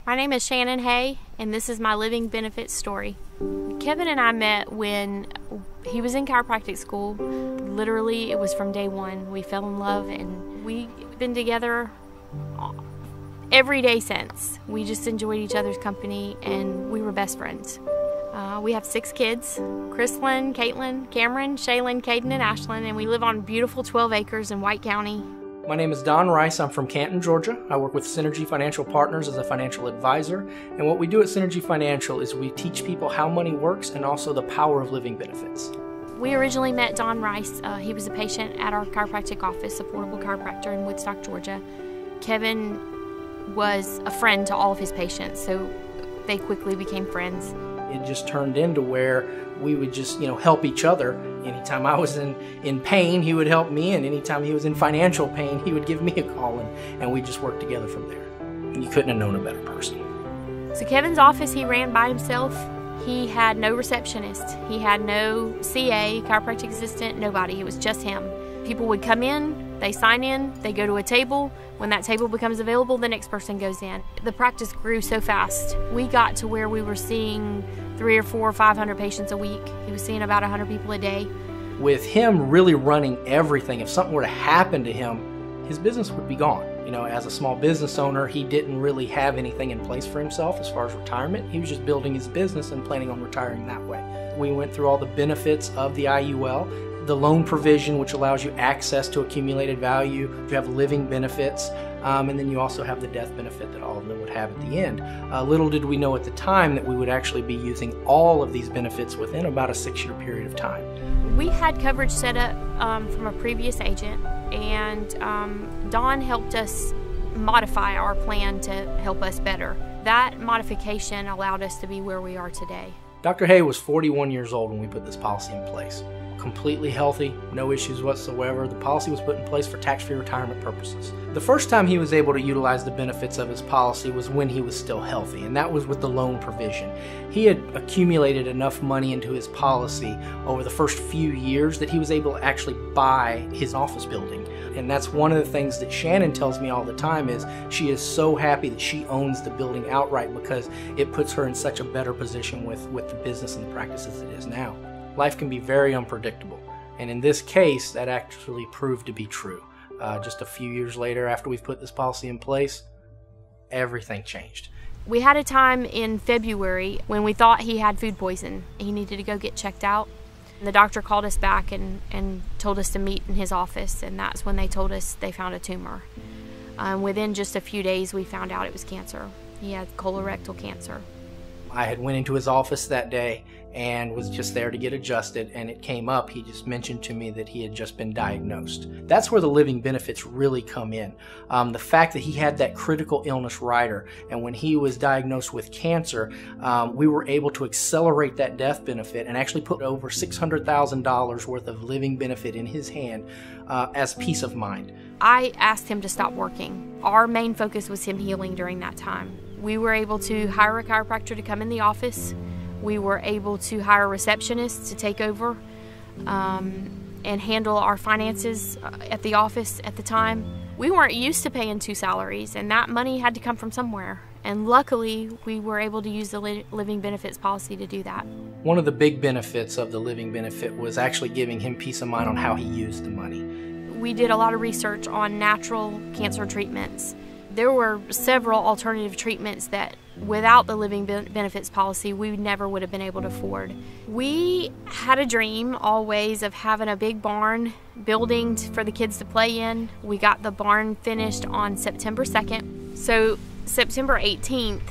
My name is Shannon Hay, and this is my living benefits story. Kevin and I met when he was in chiropractic school. Literally, it was from day one. We fell in love, and we've been together every day since. We just enjoyed each other's company, and we were best friends. We have 6 kids: Chrislyn, Caitlin, Cameron, Shaylin, Caden, and Ashlyn, and we live on beautiful 12 acres in White County. My name is Don Rice. I'm from Canton, Georgia. I work with Synergy Financial Partners as a financial advisor. And what we do at Synergy Financial is we teach people how money works and also the power of living benefits. We originally met Don Rice. He was a patient at our chiropractic office, a portable chiropractor in Woodstock, Georgia. Kevin was a friend to all of his patients, so they quickly became friends. It just turned into where we would just, help each other. Anytime I was in pain, he would help me, and anytime he was in financial pain, he would give me a call, and we just worked together from there. You couldn't have known a better person. So Kevin's office, he ran by himself. He had no receptionist. He had no CA, chiropractic assistant, nobody. It was just him. People would come in, they sign in, they go to a table. When that table becomes available, the next person goes in. The practice grew so fast. We got to where we were seeing 300 or 400 or 500 patients a week. He was seeing about 100 people a day. With him really running everything, if something were to happen to him, his business would be gone. As a small business owner, he didn't really have anything in place for himself as far as retirement. He was just building his business and planning on retiring that way. We went through all the benefits of the IUL, the loan provision, which allows you access to accumulated value. You have living benefits, and then you also have the death benefit that all of them would have at the end. Little did we know at the time that we would actually be using all of these benefits within about a 6-year period of time. We had coverage set up from a previous agent, and Don helped us modify our plan to help us better. That modification allowed us to be where we are today. Dr. Hay was 41 years old when we put this policy in place. Completely healthy, no issues whatsoever. The policy was put in place for tax-free retirement purposes. The first time he was able to utilize the benefits of his policy was when he was still healthy, and that was with the loan provision. He had accumulated enough money into his policy over the first few years that he was able to actually buy his office building. And that's one of the things that Shannon tells me all the time is she is so happy that she owns the building outright because it puts her in such a better position with the business and the practices it is now. Life can be very unpredictable, and in this case, that actually proved to be true. Just a few years later, after we've put this policy in place, everything changed. We had a time in February when we thought he had food poison. He needed to go get checked out. The doctor called us back and told us to meet in his office, and that's when they told us they found a tumor. Within just a few days, we found out it was cancer. He had colorectal cancer. I had went into his office that day and was just there to get adjusted, and it came up. He just mentioned to me that he had just been diagnosed. That's where the living benefits really come in. The fact that he had that critical illness rider, and when he was diagnosed with cancer, we were able to accelerate that death benefit and actually put over $600,000 worth of living benefit in his hand as peace of mind. I asked him to stop working. Our main focus was him healing during that time. We were able to hire a chiropractor to come in the office. We were able to hire a receptionist to take over and handle our finances at the office at the time. We weren't used to paying 2 salaries, and that money had to come from somewhere. And luckily, we were able to use the living benefits policy to do that. One of the big benefits of the living benefit was actually giving him peace of mind on how he used the money. We did a lot of research on natural cancer treatments. There were several alternative treatments that without the living benefits policy, we never would have been able to afford. We had a dream always of having a big barn building for the kids to play in. We got the barn finished on September 2nd. So September 18th,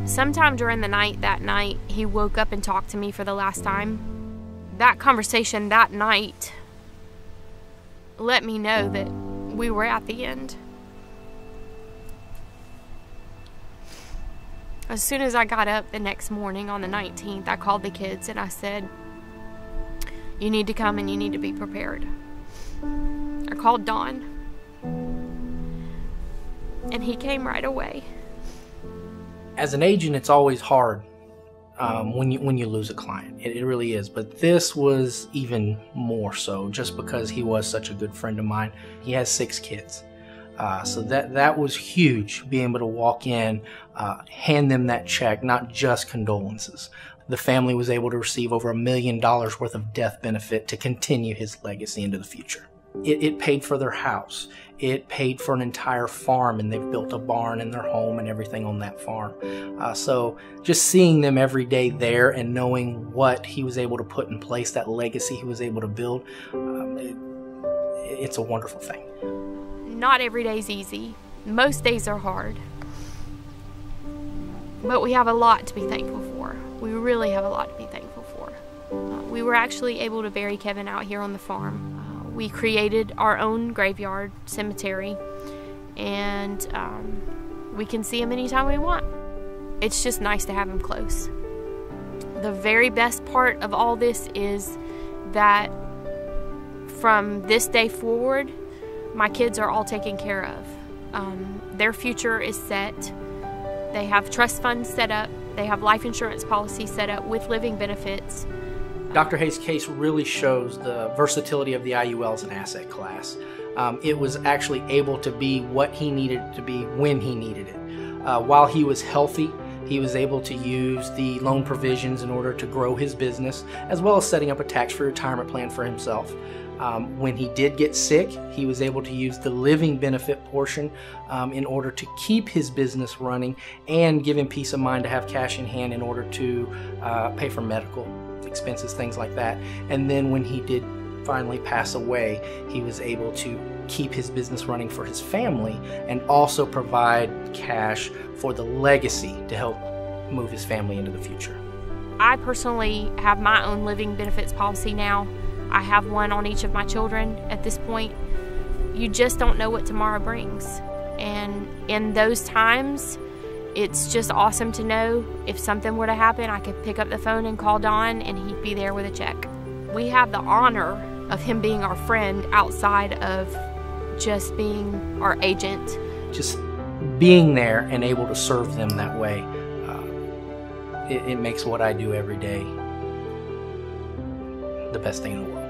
sometime during the night that night, he woke up and talked to me for the last time. That conversation that night let me know that we were at the end. As soon as I got up the next morning on the 19th, I called the kids and I said, "You need to come and you need to be prepared." I called Don, and he came right away. As an agent, it's always hard when you lose a client. It really is. But this was even more so, just because he was such a good friend of mine. He has 6 kids. So that was huge, being able to walk in, hand them that check, not just condolences. The family was able to receive over $1 million worth of death benefit to continue his legacy into the future. It paid for their house. It paid for an entire farm, and they've built a barn in their home and everything on that farm. So just seeing them every day there and knowing what he was able to put in place, that legacy he was able to build, it's a wonderful thing. Not every day's easy. Most days are hard. But we have a lot to be thankful for. We really have a lot to be thankful for. We were actually able to bury Kevin out here on the farm. We created our own graveyard cemetery, and we can see him anytime we want. It's just nice to have him close. The very best part of all this is that from this day forward, my kids are all taken care of. Their future is set. They have trust funds set up. They have life insurance policies set up with living benefits. Dr. Hayes' case really shows the versatility of the IUL as an asset class. It was actually able to be what he needed it to be when he needed it. While he was healthy, he was able to use the loan provisions in order to grow his business, as well as setting up a tax-free retirement plan for himself. When he did get sick, he was able to use the living benefit portion in order to keep his business running and give him peace of mind to have cash in hand in order to pay for medical expenses, things like that. And then when he did finally pass away, he was able to keep his business running for his family and also provide cash for the legacy to help move his family into the future. I personally have my own living benefits policy now. I have one on each of my children at this point. You just don't know what tomorrow brings. And in those times, it's just awesome to know if something were to happen, I could pick up the phone and call Don and he'd be there with a check. We have the honor of him being our friend outside of just being our agent. Just being there and able to serve them that way, it makes what I do every day the best thing in the world.